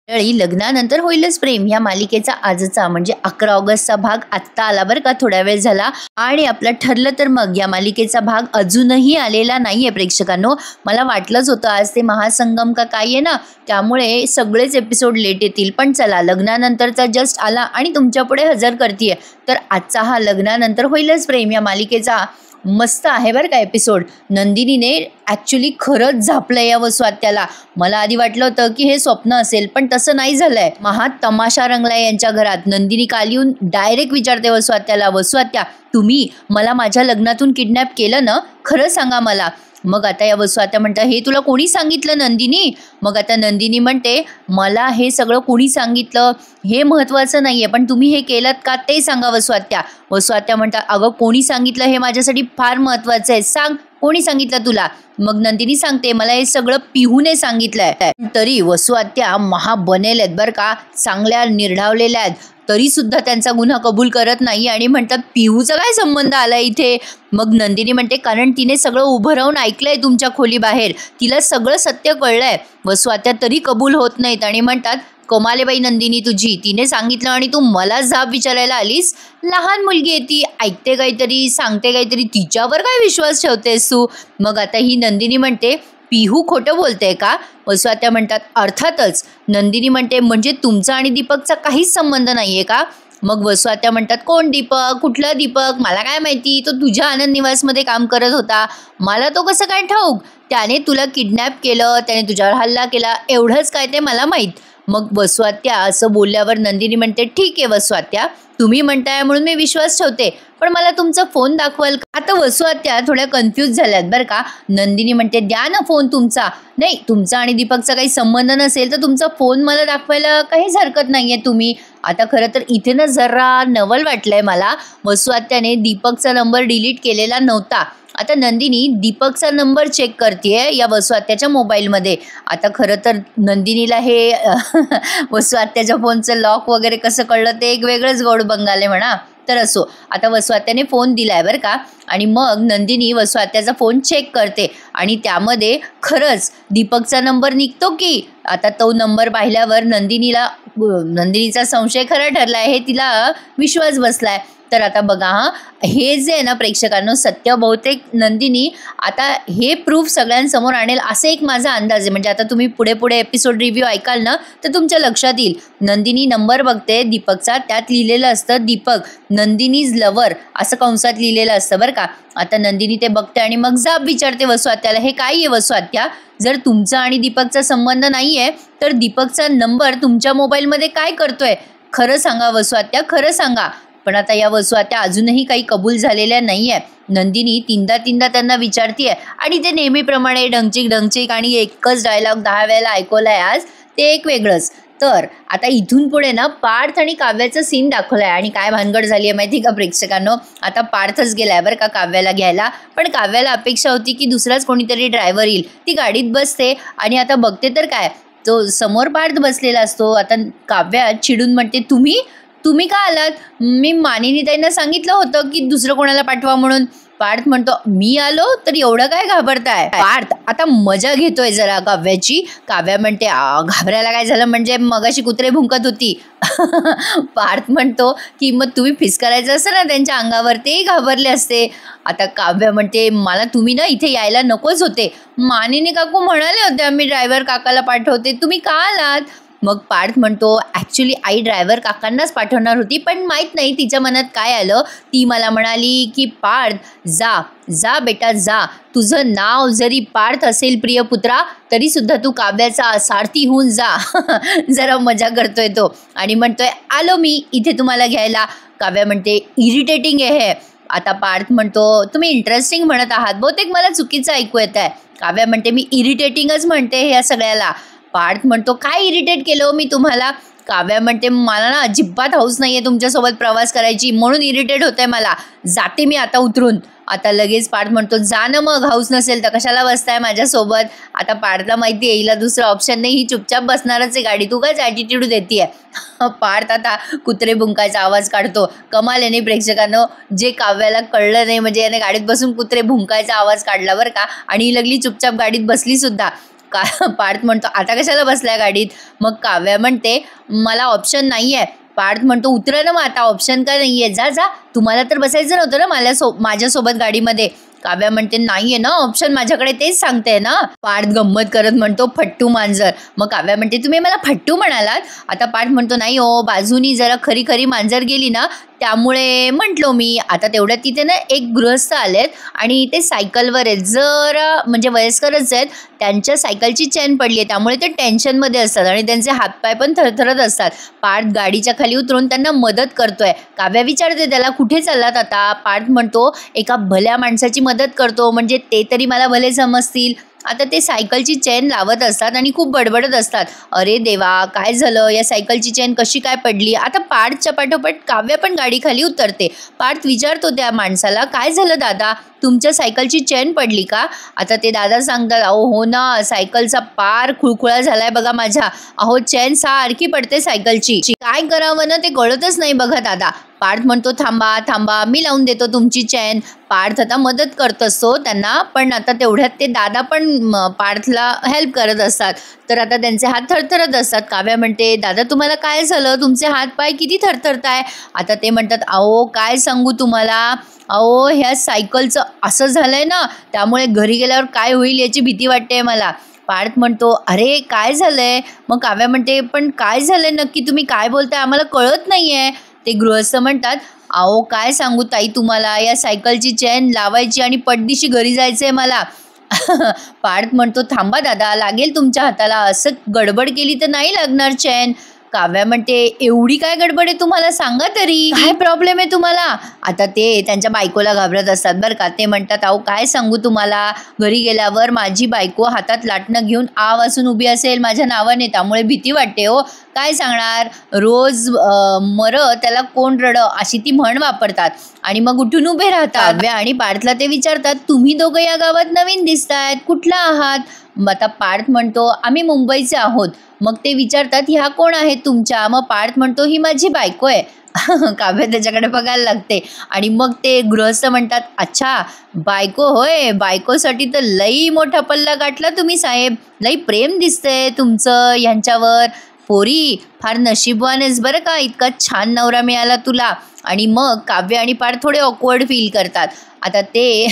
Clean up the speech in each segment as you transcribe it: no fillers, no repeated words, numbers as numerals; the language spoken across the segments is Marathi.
मंडळी, लग्नानंतर होईलच प्रेम या मालिकेचा आजचा म्हणजे 11 ऑगस्टचा भाग आत्ता आला बरं का, थोड्या वेळ झाला. आणि आपलं ठरलं तर मग या मालिकेचा भाग अजूनही आलेला नाहीये प्रेक्षकांनो. मला वाटलंच होतं आज ते महासंगम का काय आहे ना, त्यामुळे सगळेच एपिसोड लेट येतील. पण चला, लग्नानंतरचा जस्ट आला आणि तुमच्या पुढे हजर करतीये. तर आजचा हा लग्नानंतर होईलच प्रेम या मालिकेचा मस्त आहे बरं का एपिसोड. नंदिनीने ॲक्च्युली खरंच झापलं या वसुआत्याला. मला आधी वाटलं होतं की हे स्वप्न असेल, पण तसं नाही झालंय. महा तमाशा रंगलाय यांच्या घरात. नंदिनी काल येऊन डायरेक्ट विचारते वसुआत्याला, वसुआत्या तुम्ही मला माझ्या लग्नातून किडनॅप केलं ना, खरं सांगा मला. मग आता या वसुआत्या म्हणतात, हे तुला कोणी सांगितलं नंदिनी? मग आता नंदिनी म्हणते, मला हे सगळं कोणी सांगितलं हे महत्त्वाचं नाही आहे, पण तुम्ही हे केलं का ते सांगा वसुआत्या. वसुआत्या म्हणतात, अगं कोणी सांगितलं हे माझ्यासाठी फार महत्त्वाचं आहे, सांग कोणी सांगितलं तुला. मग नंदिनी सांगते, मला हे सगळं पिहूने सांगितलंय. तरी वसुआत्या महा बनेल आहेत बरं का, चांगल्या निर्ढावलेल्या आहेत. तरी सुद्धा त्यांचा गुन्हा कबूल करत नाही आणि म्हणतात, पिहूचा काय संबंध आला इथे? मग नंदिनी म्हणते, कारण तिने सगळं उभं राहून ऐकलंय तुमच्या खोलीबाहेर, तिला सगळं सत्य कळलंय. वसुआत्या तरी कबूल होत नाहीत आणि म्हणतात, कमाले बाई नंदिनी तुझी, तिने सांगितलं आणि तू मला जाब विचारायला आलीस. लहान मुलगी आहे ती, ऐकते काहीतरी सांगते काहीतरी, तिच्यावर काय विश्वास ठेवतेस तू? मग आता ही नंदिनी म्हणते, पिहू खोटं बोलते का? वसुआत्या म्हणतात, अर्थातच. नंदिनी म्हणते, म्हणजे तुमचा आणि दीपकचा काहीच संबंध नाहीये का? मग वसुआत्या म्हणतात, कोण दीपक? कुठला दीपक? मला काय माहिती, तो तुझ्या आनंद निवासमध्ये काम करत होता, मला तो कसं काय ठाऊक? त्याने तुला किडनॅप केलं, त्याने तुझ्यावर हल्ला केला, एवढंच काय ते मला माहीत. मग वसुआत्या असं बोलल्यावर नंदिनी म्हणते, ठीक आहे वसुआत्या, तुम्ही म्हणताय म्हणून मी विश्वास ठेवते, पण मला तुमचा फोन दाखवाल का? आता वसुआत्या थोड्या कन्फ्यूज झाल्यात बरं का. नंदिनी म्हणते, द्या ना फोन तुमचा. नाही, तुमचा आणि दीपकचा काही संबंध नसेल तर तुमचा फोन मला दाखवायला काहीच हरकत नाहीये तुम्ही. आता खरं तर इथे ना जरा नवल वाटलंय मला. वसुआत्याने दीपकचा नंबर डिलीट केलेला नव्हता. आता नंदिनी दीपकचा नंबर चेक करतेय या वसुआत्याच्या मोबाईलमध्ये. आता खरं तर नंदिनीला हे वसुआत्याच्या फोनचं लॉक वगैरे कसं कळलं ते एक वेगळंच गौड बंगाले म्हणा. तर असो, आता वसुआत्याने फोन दिलाय बरं का. आणि मग नंदिनी वसुआत्याचा फोन चेक करते आणि त्यामध्ये खरंच दीपकचा नंबर निघतो की. आता तो नंबर पाहिल्यावर नंदिनीचा संशय खरा ठरलाय, हे तिला विश्वास बसलाय. तर आता बघा हा, हे जे आहे ना प्रेक्षकांनो, सत्य बहुतेक नंदिनी आता हे प्रूफ सगळ्यांसमोर आणेल असं एक माझा अंदाज आहे. म्हणजे आता तुम्ही पुढे पुढे एपिसोड रिव्ह्यू ऐकाल ना तर तुमच्या लक्षात येईल. नंदिनी नंबर बघते दीपकचा, त्यात लिहिलेलं असतं दीपक नंदिनीज लवर असं कंसात लिहिलेलं असतं बरं का. आता नंदिनी ते बघते आणि मग जाब विचारते वसुआत्याला, हे काय आहे वसुआत्या? जर तुमचा आणि दीपकचा संबंध नाही आहे तर दीपकचा नंबर तुमच्या मोबाईलमध्ये काय करतोय? खरं सांगा वसुआत्या, खरं सांगा. पण आता या वसुआत्या अजूनही काही कबूल झालेल्या नाही आहे. नंदिनी तीनदा त्यांना विचारतीये आणि ते नेहमीप्रमाणे डंगचिक आणि एकच डायलॉग 10 वेळेला ऐकवलाय आज, ते एक वेगळंच. तर आता इथून पुढे ना पार्थ आणि काव्याचं सीन दाखवलाय आणि काय भानगड झाली आहे माहिती का प्रेक्षकांनो. आता पार्थच गेलाय बरं का काव्याला घ्यायला, पण काव्याला अपेक्षा होती की दुसराच कोणीतरी ड्रायव्हर येईल. ती गाडीत बसते आणि आता बघते तर काय, तो समोर पार्थ बसलेला असतो. आता काव्या चिडून म्हणते, तुम्ही का आलात? मी मानिनीताईंना सांगितलं होतं की दुसरं कोणाला पाठवा म्हणून. पार्थ म्हणतो, मी आलो तर एवढं काय घाबरताय? पार्थ आता मजा घेतोय जरा काव्याची. काव्या म्हणते, घाबरायला काय झालं, म्हणजे मगाशी कुत्रे भुंकत होती. पार्थ म्हणतो की मग तुम्ही फिसकारायचं असतं ना त्यांच्या अंगावर, ते घाबरले असते. आता काव्या म्हणते, मला तुम्ही ना इथे यायला नकोच होते, मानिनी काकू म्हणाले होते आम्ही ड्रायव्हर काकाला पाठवते, तुम्ही का आलात? मग पार्थ म्हणतो, ॲक्च्युली आई ड्रायव्हर काकांनाच पाठवणार होती, पण माहीत नाही तिच्या मनात काय आलं. ती मला म्हणाली की पार्थ जा बेटा जा, तुझं नाव जरी पार्थ असेल प्रियपुत्रा तरी सुद्धा तू काव्याचा सारथी होऊन जा. जरा मजा करतोय तो आणि म्हणतोय, आलो मी इथे तुम्हाला घ्यायला. काव्या म्हणते, इरिटेटिंग आहे हे. आता पार्थ म्हणतो, तुम्ही इंटरेस्टिंग म्हणत आहात, बहुतेक मला चुकीचं ऐकू येत आहे. काव्या म्हणते, मी इरिटेटिंगच म्हणते या सगळ्याला. पार्थ म्हणतो, काय इरिटेट केलं मी तुम्हाला? काव्या म्हणते, मला ना अजिबात हौस नाहीये तुमच्यासोबत प्रवास करायची, म्हणून इरिटेट होतंय मला, जाते मी आता उतरून. आता लगेच पार्थ म्हणतो, जा ना मग, हौस नसेल तर कशाला बसताय माझ्यासोबत? आता पार्थला माहिती आहे हिला दुसरं ऑप्शन नाही, ही चुपचाप बसणारच आहे गाडी, तू काच ॲटिट्यूड देतीये. पार्थ आता कुत्रे भुंकायचा आवाज काढतो. कमाल आहे नाही प्रेक्षकांनो, जे काव्याला कळलं नाही, म्हणजे याने गाडीत बसून कुत्रे भुंकायचा आवाज काढला बरं का, आणि ही लगली चुपचाप गाडीत बसली सुद्धा. पार्थ म्हणतो आता कशाला बसलाय गाडीत. मग काव्या म्हणते मला ऑप्शन नाही आहे. पार्थ म्हणतो उतरा ना मग आता, ऑप्शन काय नाहीये, जा जा, तुम्हाला तर बसायचं नव्हतं ना माझ्यासोबत गाडीमध्ये. काव्या म्हणते नाहीये ना ऑप्शन माझ्याकडे, तेच सांगते ना. पार्थ गंमत करत म्हणतो फट्टू मांजर. मग काव्या म्हणते तुम्ही मला फट्टू म्हणालात. आता पार्थ म्हणतो नाही हो, बाजूनी जरा खरी खरी मांजर गेली ना त्यामुळे म्हटलो मी. आता तेवढ्यात तिथे ना एक गृहस्थ आलेत आणि ते सायकलवर आहेत, जरा म्हणजे वयस्करच आहेत. त्यांच्या सायकलची चेन पडली आहे त्यामुळे ते टेन्शनमध्ये असतात आणि त्यांचे हातपाय पण थरथरत असतात. पार्थ गाडीच्या खाली उतरून त्यांना मदत करतोय. काव्या विचारते त्याला कुठे चाललात आता. पार्थ म्हणतो एका भल्या माणसाची मदत करतो म्हणजे ते तरी मला भले समजतील. आता ते सायकलची चेन लावत असतात आणि खूप बडबडत असतात. अरे देवा काय झालं, या सायकलची चेन कशी काय पडली. आता पार्थच्या पाठोपाठ काव्या पण गाडी खाली उतरते. पार्थ विचारतो त्या माणसाला काय झालं दादा, तुमच्या सायकलची चेन पडली का. आता ते दादा सांगतात अहो हो ना, सायकलचा पार खुळखुळा झालाय बघा माझ्या. अहो चेन सारखी पडते सायकलची, काय करावं ना ते कळतच नाही बघा दादा. पार्थ म्हणतो थांबा थांबा मी लावून देतो तुमची चेन. पार्थ आता मदत करत असतो त्यांना, पण आता तेवढ्यात ते दादा पण पार्थला हेल्प करत असतात. तर आता त्यांचे हात थरथरत असतात. काव्या म्हणते दादा तुम्हाला काय झालं, तुमचे हात पाय किती थरथरताय. आता ते म्हणतात अहो काय सांगू तुम्हाला, अहो ह्या सायकलचं असं झालंय ना त्यामुळे घरी गेल्यावर काय होईल याची भीती वाटते मला. पार्थ म्हणतो अरे काय झालंय. मग काव्या म्हणते पण काय झालंय नक्की, तुम्ही काय बोलताय आम्हाला कळत नाहीये. ते गृहस्थ म्हणतात अहो काय सांगू ताई तुम्हाला, या सायकलची चेन लावायची आणि पटदिशी घरी जायचंय मला. पार्थ म्हणतो थांबा दादा लागेल तुमच्या हाताला, असं गडबड केली तर नाही लागणार चेन. काव्या म्हणते एवढी काय गडबड आहे तुम्हाला, सांगा तरी काय प्रॉब्लेम आहे तुम्हाला. आता ते त्यांच्या बायकोला घाबरत असतात बरं का. ते म्हणतात अहो काय सांगू तुम्हाला, घरी गेल्यावर माझी बायको हातात लाटणं घेऊन आ वाजून उभी असेल माझ्या नावाने, त्यामुळे भीती वाटते हो. काय सांगणार, रोज मर त्याला कोण रड अशी ती म्हण वापरतात आणि मग उठून उभे राहतात. काव्या आणि पार्थला ते विचारतात तुम्ही दोघं या गावात नवीन दिसतायत, कुठला आहात. आता पार्थ म्हणतो आम्ही मुंबईचे आहोत. मग ते विचारतात ह्या कोण आहेत तुमच्या. मग पार्थ म्हणतो ही माझी बायको आहे. काव्य त्याच्याकडे बघायला लागते आणि मग ते गृहस्थ म्हणतात अच्छा बायको होय, बायकोसाठी तर लई मोठा पल्ला गाठला तुम्ही साहेब, लई प्रेम दिसतंय तुमचं ह्यांच्यावर. पोरी फार नशीबवान आहेस बरं का, इतका छान नवरा मिळाला तुला. आणि मग काव्य आणि पार्थ थोडे ऑकवर्ड फील करतात. आता ते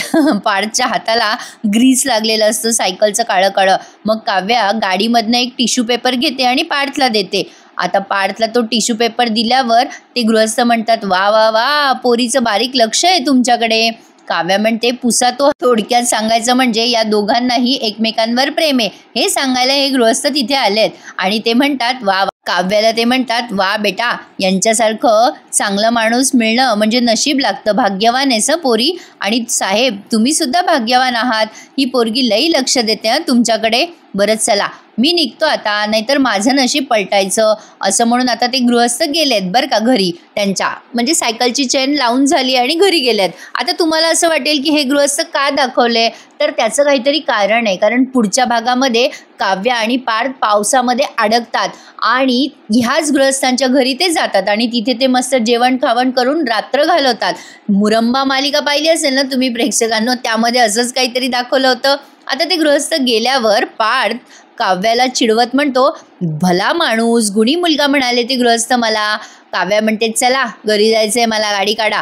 पार्थच्या हाताला ग्रीस लागलेलं असतं सायकलचं काळं काळं. मग काव्या गाडीमधनं एक टिश्यू पेपर घेते आणि पार्थला देते. आता पार्थला तो टिश्यू पेपर दिल्यावर ते गृहस्थ म्हणतात वा वा वा पोरीचं बारीक लक्ष आहे तुमच्याकडे. काव्या म्हणते पुसा तो. थोडक्यात सांगायचं म्हणजे या दोघांनाही एकमेकांवर प्रेम आहे हे सांगायला हे गृहस्थ तिथे आलेत आणि ते म्हणतात वा. काव्याला ते म्हणतात वा बेटा, यांच्यासारखं चांगलं माणूस मिळणं म्हणजे नशीब लागतं, भाग्यवान आहेस पोरी. आणि साहेब तुम्ही सुद्धा भाग्यवान आहात, ही पोरगी लई लक्ष देते तुमच्याकडे. बरंच चला मी निघतो आता, नाहीतर माझं नशीब पलटायचं. असं म्हणून आता ते गृहस्थ गेलेत बरं का घरी, त्यांच्या म्हणजे सायकलची चेन लावून झाली आणि घरी गेलेत. आता तुम्हाला असं वाटेल की हे गृहस्थ का दाखवले, तर त्याचं काहीतरी कारण आहे. कारण पुढच्या भागामध्ये काव्या आणि पार्थ पावसामध्ये अडकतात आणि ह्याच गृहस्थांच्या घरी ते जातात आणि तिथे ते मस्त जेवण खावण करून रात्र घालवतात. मुरंबा मालिका पाहिली असेल ना तुम्ही प्रेक्षकांनो, त्यामध्ये असंच काहीतरी दाखवलं होतं. आता ते गृहस्थ गेल्यावर पार्थ काव्याला चिडवत म्हणतो भला माणूस गुणी मुलगा म्हणाले ते गृहस्थ मला. काव्या म्हणते चला घरी जायचंय मला, गाडी काढा.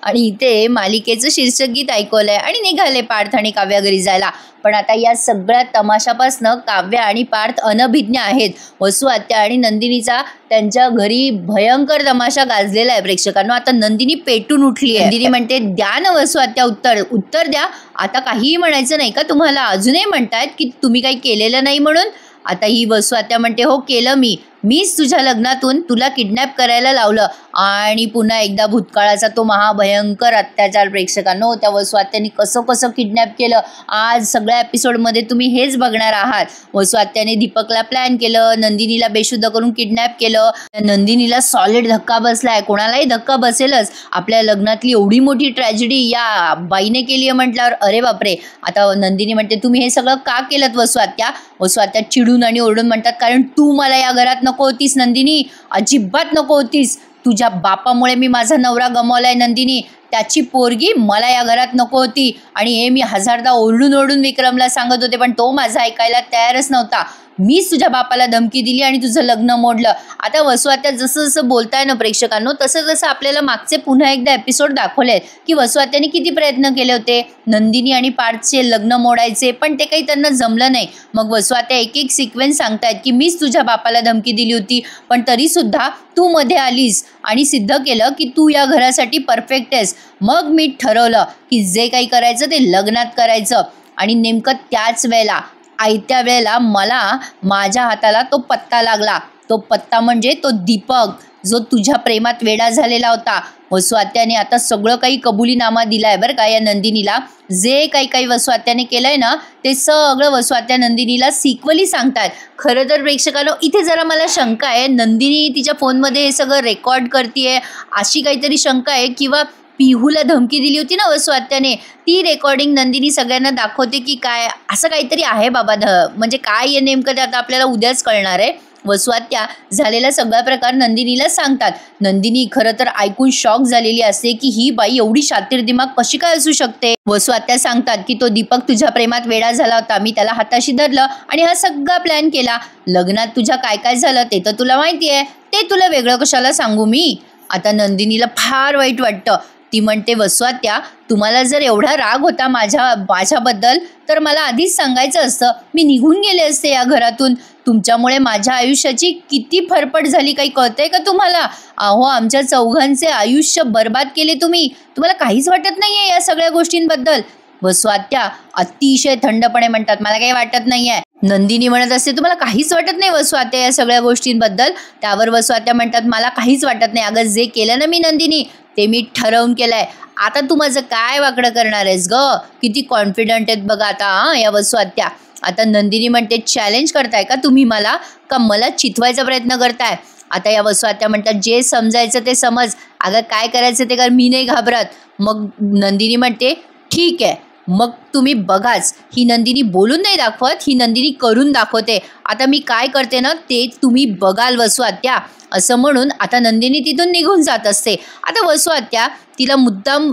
आणि इथे मालिकेचं शीर्षक गीत ऐकवलंय आणि निघाले पार्थ आणि काव्या घरी जायला. पण आता या सगळ्या तमाशापासनं काव्या आणि पार्थ अनभिज्ञ आहेत. वसू आत्या आणि नंदिनीचा त्यांच्या घरी भयंकर तमाशा गाजलेला आहे प्रेक्षकांनो. आता नंदिनी पेटून उठली आहे. नंदिनी म्हणते द्या ना वसू आत्या उत्तर द्या, आता काहीही म्हणायचं नाही का तुम्हाला, अजूनही म्हणतायत की तुम्ही काही केलेलं नाही म्हणून. आता ही वसू आत्या म्हणते हो केलं मीच तुझ्या लग्नातून तुला किडनॅप करायला लावलं. आणि पुन्हा एकदा भूतकाळाचा तो महाभयंकर अत्याचार प्रेक्षकांनो, त्या वसू आत्याने कसं कसं किडनॅप केलं आज सगळ्या एपिसोडमध्ये तुम्ही हेच बघणार आहात. वसू आत्याने दीपकला प्लॅन केलं, नंदिनीला बेशुद्ध करून किडनॅप केलं. नंदिनीला सॉलिड धक्का बसलाय, कोणालाही धक्का बसेलच. आपल्या लग्नातली एवढी मोठी ट्रॅजेडी या बाईने केली आहे म्हटल्यावर अरे बापरे. आता नंदिनी म्हणते तुम्ही हे सगळं का केलं वसू आत्या. वसू आत्या चिडून आणि ओरडून म्हणतात कारण तू मला या घरात नको होतीस नंदिनी, अजिबात नको होतीस. तुझ्या बापामुळे मी माझा नवरा गमावलाय नंदिनी, त्याची पोरगी मला या घरात नको होती आणि हे मी हजारदा ओरडून ओरडून विक्रमला सांगत होते, पण तो माझा ऐकायला तयारच नव्हता. मीच तुझ्या बापाला धमकी दिली आणि तुझं लग्न मोडलं. आता वसुआत्या जसं जसं बोलताय ना प्रेक्षकांनो, तसं जसं आपल्याला मागचे पुन्हा एकदा एपिसोड दाखवले की वसुआत्याने किती प्रयत्न केले होते नंदिनी आणि पार्थचे लग्न मोडायचे, पण ते काही त्यांना जमलं नाही. मग वसुआत्या एक एक सिक्वेन्स सांगतायत की मीच तुझ्या बापाला धमकी दिली होती, पण तरीसुद्धा तू मध्ये आलीस आणि सिद्ध केलं की तू या घरासाठी परफेक्ट आहेस. मग मी ठरवलं की जे काही करायचं ते लग्नात करायचं. आणि नेमकं त्याच वेळेला आयत्या वेळेला मला माझ्या हाताला तो पत्ता लागला. तो पत्ता म्हणजे तो दीपक, जो तुझ्या प्रेमात वेडा झालेला होता. वसुआत्याने आता सगळं काही कबुलीनामा दिलाय बरं का या नंदिनीला. जे काही वसुआत्याने केलंय ना ते सगळं वसुआत्या नंदिनीला सिक्वली सांगतात. खरं तर प्रेक्षकांनो इथे जरा मला शंका आहे, नंदिनी तिच्या फोनमध्ये हे सगळं रेकॉर्ड करतीये अशी काहीतरी शंका आहे, किंवा पिहूला धमकी दिली होती ना वसुआत्याने, ती रेकॉर्डिंग नंदिनी सगळ्यांना दाखवते की काय, असं काहीतरी आहे बाबा. म्हणजे काय आहे नेमकं ते आता आपल्याला उद्याच कळणार आहे. वसुआत्या झालेला सगळा प्रकार नंदिनीला सांगतात. नंदिनी खरं तर ऐकून शॉक झालेली असते की ही बाई एवढी शातीर दिमाग कशी काय असू शकते. वसुआत्या सांगतात की तो दीपक तुझ्या प्रेमात वेडा झाला होता, मी त्याला हाताशी धरलं आणि हा सगळा प्लॅन केला. लग्नात तुझ्या काय काय झालं ते तर तुला माहिती आहे, ते तुला वेगळं कशाला सांगू मी. आता नंदिनीला फार वाईट वाटतं. ती म्हणते वसुआत्या तुम्हाला जर एवढा राग होता माझ्याबद्दल तर मला आधीच सांगायचं असतं, मी निघून गेले असते या घरातून. तुमच्यामुळे माझ्या आयुष्याची किती फरफट झाली काही कळतंय का तुम्हाला. अहो आमच्या चौघांचे आयुष्य बर्बाद केले तुम्ही, तुम्हाला काहीच वाटत नाहीये या सगळ्या गोष्टींबद्दल. वसुआत्या अतिशय थंडपणे म्हणतात मला काही वाटत नाहीये. नंदिनी म्हणत असते तुम्हाला काहीच वाटत नाही वसुआत्या या सगळ्या गोष्टींबद्दल. त्यावर वसुआत्या म्हणतात मला काहीच वाटत नाही. अगं जे केलं ना मी नंदिनी ते मी ठरवून केलंय. आता तू माझं काय वाकडं करणार आहेस ग. किती कॉन्फिडंट आहेत बघा आता या वसुआत्या. आता नंदिनी म्हणते चॅलेंज करताय का तुम्ही मला, का मला चितवायचा प्रयत्न करताय. आता या वसुआत्या म्हणतात जे समजायचं ते समज, अगं काय करायचं ते कर, मी नाही घाबरत. मग नंदिनी म्हणते ठीक आहे मग तुम्ही बघाच. ही नंदिनी बोलून नाही दाखवत, ही नंदिनी करून दाखवते. आता मी काय करते ना ते तुम्ही बघाल वसुआत्या. असं म्हणून आता नंदिनी तिथून निघून जात असते. आता वसुआत्या तिला मुद्दाम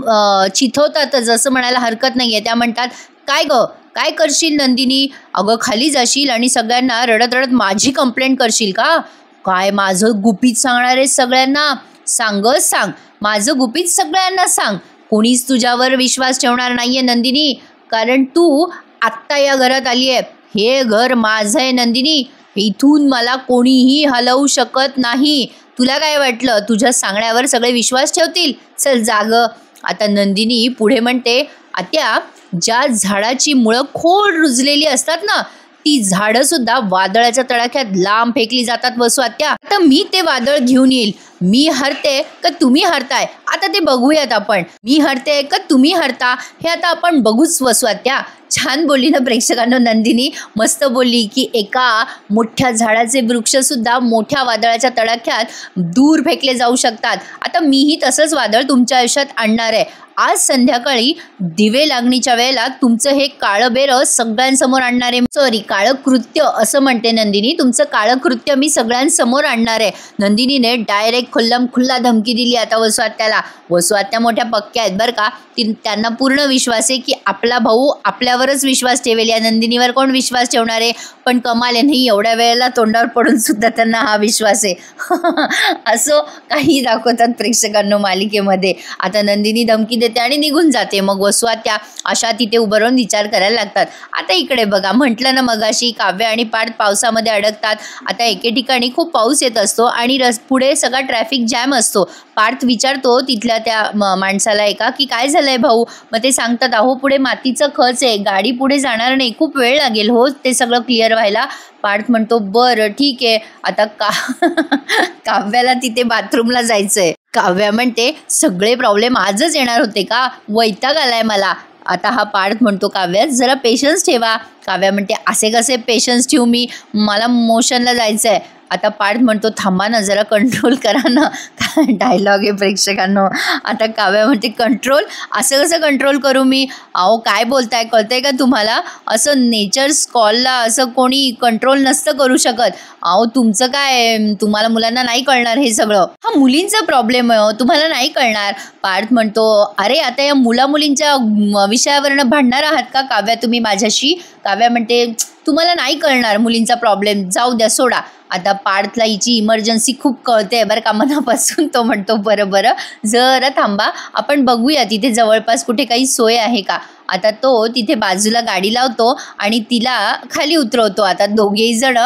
चिथवतात जसं म्हणायला हरकत नाही आहे. त्या म्हणतात काय ग काय करशील नंदिनी, अगं खाली जाशील आणि सगळ्यांना रडत रडत माझी कंप्लेंट करशील का. काय माझं गुपित सांगणार आहे सगळ्यांना, सांगच सांग माझं गुपित सगळ्यांना सांग. कोणीच तुझ्यावर विश्वास ठेवणार नाहीये नंदिनी, कारण तू आत्ता या घरात आली आहे. हे घर माझं आहे नंदिनी, इथून मला कोणीही हलवू शकत नाही. तुला काय वाटलं तुझ्या सांगण्यावर सगळे विश्वास ठेवतील. चल जाग. आता नंदिनी पुढे म्हणते आत्या ज्या झाडाची मुळं खोल रुजलेली असतात ना ती झाडं सुद्धा वादळाच्या तडाख्यात लांब फेकली जातात वसुआत्या. आता मी ते वादळ घेऊन येईल. मी हरते का तुम्ही हरताय आता ते बघूयात आपण. मी हरते का तुम्ही हरता हे आता आपण बघूच वसुआत्या. छान बोलली ना प्रेक्षकांनो नंदिनी, मस्त बोलली की एका मोठ्या झाडाचे वृक्षसुद्धा मोठ्या वादळाच्या तडाख्यात दूर फेकले जाऊ शकतात. आता मीही तसंच वादळ तुमच्या आयुष्यात आणणार आहे. आज संध्याकाळी दिवे लागणीच्या वेळेला तुमचं हे काळं बेरं सगळ्यांसमोर आणणार आहे. सॉरी काळं कृत्य असं म्हणते नंदिनी, तुमचं काळं कृत्य मी सगळ्यांसमोर आणणार आहे. नंदिनीने डायरेक्ट खुल्ला धमकी दिली आता वसुआत्याला. वसुआत्या मोठ्या पक्क्या आहेत बरं का. त्यांना पूर्ण विश्वास आहे की आपला भाऊ आपल्यावरच विश्वास ठेवेल, या नंदिनीवर कोण विश्वास ठेवणार आहे. पण कमाल आहे नाही, एवढ्या वेळेला तोंडावर पडून सुद्धा त्यांना हा विश्वास आहे. असं काही दाखवतात प्रेक्षकांनो मालिकेमध्ये. आता नंदिनी धमकी देते आणि निघून जाते. मग वसुआत्या अशा तिथे उभं राहून विचार करायला लागतात. आता इकडे बघा, म्हटलं ना मगाशी काव्य आणि पार्थ पावसामध्ये अडकतात. आता एके ठिकाणी खूप पाऊस येत असतो आणि पुढे सगळा ट्रॅफिक जॅम असतो. पार्थ विचारतो तिथल्या त्या माणसाला एका की काय झालंय भाऊ. मग ते सांगतात अहो पुढे मातीचं खच आहे, गाडी पुढे जाणार नाही, खूप वेळ लागेल हो ते सगळं क्लिअर व्हायला. पार्थ म्हणतो बरं ठीक आहे. आता काव्याला तिथे बाथरूमला जायचंय. काव्या म्हणते सगळे प्रॉब्लेम आजच येणार होते का, वैताग आलाय मला. आता हा पार्थ म्हणतो काव्या जरा पेशन्स ठेवा. काव्या म्हणते असे कसे पेशन्स ठेवू मी, मला मोशनला जायचं आहे. आता पार्थ म्हणतो थांबा ना जरा कंट्रोल करा ना. डायलॉग आहे प्रेक्षकांनो. आता काव्या म्हणते कंट्रोल, असं कसं कंट्रोल करू मी? अहो काय बोलताय, कळतंय का तुम्हाला? असं नेचर्स कॉलला असं कोणी कंट्रोल नसतं करू शकत. अहो तुमचं काय, तुम्हाला मुलांना नाही कळणार हे सगळं. हा मुलींचा प्रॉब्लेम आहे, तुम्हाला नाही कळणार. पार्थ म्हणतो अरे आता या मुलींच्या विषयावरनं भांडणार आहात का काव्या तुम्ही माझ्याशी? काव्या म्हणते तुम्हाला नाही कळणार मुलींचा प्रॉब्लेम, जाऊ द्या सोडा. आता पार्थला हिची इमर्जन्सी खूप कळते बरं का मनापासून. तो म्हणतो बरं जरा थांबा, आपण बघूया तिथे जवळपास कुठे काही सोय आहे का. आता तो तिथे बाजूला गाडी लावतो आणि तिला खाली उतरवतो. आता दोघेही जण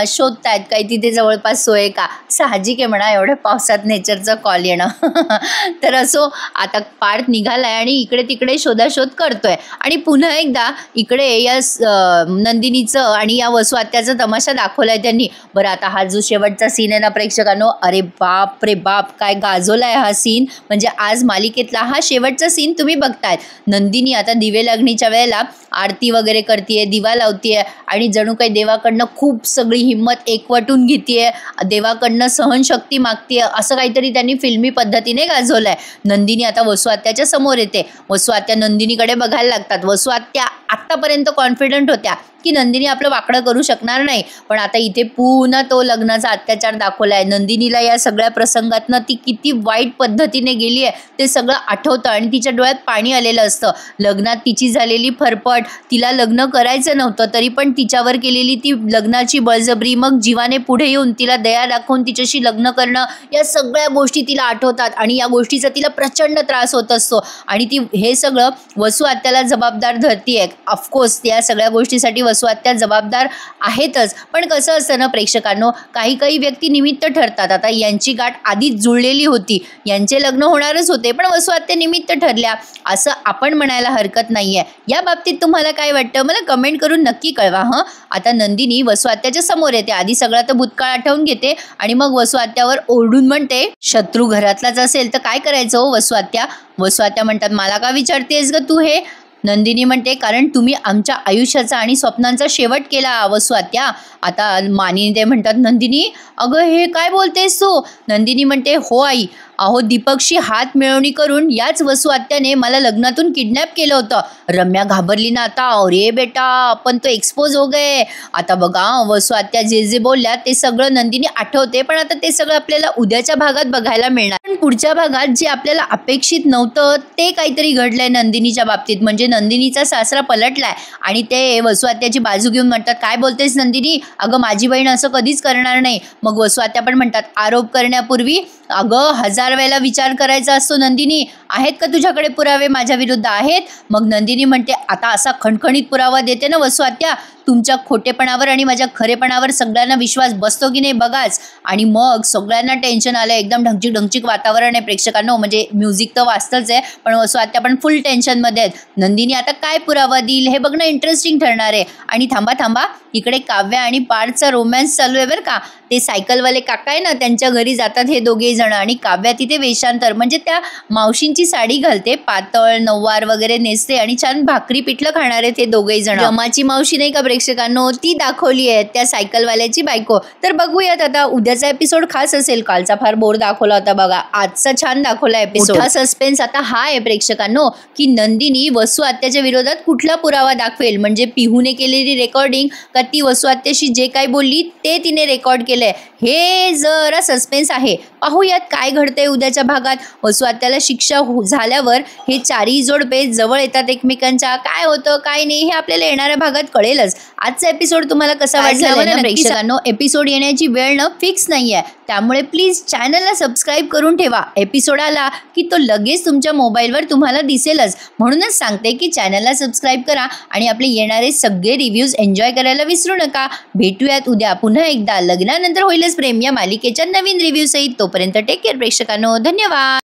शोधतायत काही तिथे जवळपास सोय का. साहजिक आहे म्हणा एवढ्या पावसात नेचरचं कॉल येणं. तर असो, आता पार्थ निघालाय आणि इकडे तिकडे शोधाशोध करतोय. आणि पुन्हा एकदा इकडे या नंदिनीचं आणि या वसू आत्याचा तमाशा दाखवलाय त्यांनी. बरं आता हा जो शेवटचा सीन आहे ना प्रेक्षकांनो, अरे बाप रे बाप काय गाजवलाय हा सीन. म्हणजे आज मालिकेतला हा शेवटचा सीन तुम्ही बघतायत. नंदिनी आता दिवे लागणीच्या वेळेला आरती वगैरे करतीये, दिवा लावतीये आणि जणू काही देवाकडनं खूप सगळी हिंमत एकवटून घेतीये, देवाकडनं सहनशक्ती मागतीये. असं काहीतरी त्यांनी फिल्मी पद्धतीने गाजवलंय. नंदिनी आता वसू आत्याच्या समोर येते. वसू आत्या नंदिनीकडे बघायला लागतात. वसू आत्या आत्तापर्यंत कॉन्फिडंट होत्या की नंदिनी आपलं वाकडं करू शकणार नाही, पण आता इथे पुन्हा तो लग्नाचा अत्याचार दाखवलाय. नंदिनीला या सगळ्या प्रसंगातनं ती किती वाईट पद्धतीने गेली आहे ते सगळं आठवतं आणि तिच्या डोळ्यात पाणी आलेलं असतं. लग्नात तिची झालेली फरफट, तिला लग्न करायचं नव्हतं तरी पण तिच्यावर केलेली ती लग्नाची बळजबरी, मग जीवाने पुढे येऊन तिला दया दाखवून तिच्याशी लग्न करणं, या सगळ्या गोष्टी तिला आठवतात आणि या गोष्टीचा तिला प्रचंड त्रास होत असतो. आणि ती हे सगळं वसू आत्याला जबाबदार धरतीये. ऑफकोर्स त्या सगळ्या गोष्टीसाठी वसू आत्या जबाबदार आहेतच, पण कसं असतं ना प्रेक्षकांनो, काही व्यक्ती निमित्त ठरतात. आता यांची गाठ आधीच जुळलेली होती, यांचे लग्न होणारच होते, पण वसू आत्या निमित्त ठरल्या असं आपण म्हणायला हरकत नाहीये. या बाबतीत तुम्हाला काय वाटतं मला कमेंट करून नक्की कळवा. आता नंदिनी वसू आत्याच्या समोर येते. आधी सगळा तर भूतकाळ आठवून घेते आणि मग वसू आत्यावर ओरडून म्हणते शत्रू घरातलाच असेल तर काय करायचं हो वसू आत्या. वसू आत्या म्हणतात मला का विचारतेस ग तू हे. नंदिनी म्हणते कारण तुम्ही आमच्या आयुष्याचा आणि स्वप्नांचा शेवट केला वसू आत्या. आता मानिनी ते म्हणतात नंदिनी अगं हे काय बोलतेस तू. नंदिनी म्हणते हो आई, अहो दीपकशी हात मिळवणी करून याच वसू आत्याने मला लग्नातून किडनॅप केलं होतं. रम्या घाबरली ना आता, अरे बेटा आपण तो एक्सपोज हो गए. आता बघा वसू आत्या जे बोलल्या ते सगळं नंदिनी आठवते, पण आता ते सगळं आपल्याला उद्याच्या भागात बघायला मिळणार. पण पुढच्या भागात जे आपल्याला अपेक्षित नव्हतं ते काहीतरी घडलंय नंदिनीच्या बाबतीत. म्हणजे नंदिनीचा सासरा पलटलाय आणि ते वसू आत्याची बाजू घेऊन म्हणतात काय बोलतेस नंदिनी, अगं माझी बहीण असं कधीच करणार नाही. मग वसू आत्या पण म्हणतात आरोप करण्यापूर्वी अगं 1000 वेळेला विचार करायचा असतो नंदिनी, आहेत का तुझ्याकडे पुरावे माझ्या विरुद्ध आहेत. मग नंदिनी म्हणते आता असा खणखणीत पुरावा देते ना वसू आत्या, तुमच्या खोटेपणावर आणि माझ्या खरेपणावर सगळ्यांना विश्वास बसतो की नाही बघाच. आणि मग सगळ्यांना टेन्शन आलं, एकदम ढंगचिक वातावरण आहे प्रेक्षकांनो. म्हणजे म्युझिक तर वाचतच आहे पण वसू आत्या पण फुल टेन्शनमध्ये आहेत. नंदिनी आता काय पुरावा देईल हे बघणं इंटरेस्टिंग ठरणार आहे. आणि थांबा इकडे काव्या आणि पार्थचा रोमॅन्स चालू आहे बरं का. ते सायकलवाले काका आहे ना त्यांच्या घरी जातात हे दोघे जण आणि काव्या तिथे वेषांतर म्हणजे त्या मावशींची साडी घालते, पातळ नऊवार वगैरे नेसते आणि छान भाकरी पिठलं खाणार आहे ते दोघेही जण. रमाची मावशी नाही का प्रेक्षकांनो, ती दाखवली आहे त्या सायकलवाल्याची बायको. तर बघूयात आता उद्याचा एपिसोड खास असेल. कालचा फार बोर दाखवला होता बघा, आजचा छान दाखवला एपिसोड. मोठा सस्पेन्स आता हा आहे प्रेक्षकांनो की नंदिनी वसू आत्याच्या विरोधात कुठला पुरावा दाखवेल. म्हणजे पिहूने केलेली रेकॉर्डिंग का ती वसू आत्याशी जे काही बोलली ते तिने रेकॉर्ड केलंय, हे जरा सस्पेन्स आहे. पाहूयात काय घडतंय उद्याच्या भागात. वसू आत्याला शिक्षा झाल्यावर हे चारही जोडपे जवळ येतात एकमेकांच्या. काय होतं काय नाही हे आपल्याला येणाऱ्या भागात कळेलच. आजचा एपिसोड तुम्हाला कसा वाटला प्रेक्षकांनो. एपिसोड येण्याची वेळ न फिक्स नाहीये, त्यामुळे प्लीज चॅनलला सबस्क्राईब करून ठेवा. एपिसोड आला की तो लगेच तुमच्या मोबाईलवर तुम्हाला दिसेलच. म्हणूनच सांगते की चॅनलला सबस्क्राईब करा आणि आपले येणारे सगळे रिव्ह्यूज एन्जॉय करायला विसरू नका. भेटूयात उद्या पुन्हा एकदा लग्नानंतर होईलच प्रेम या मालिकेच्या नवीन रिव्ह्यू सहित. तोपर्यंत टेक केअर प्रेक्षकांनो, धन्यवाद.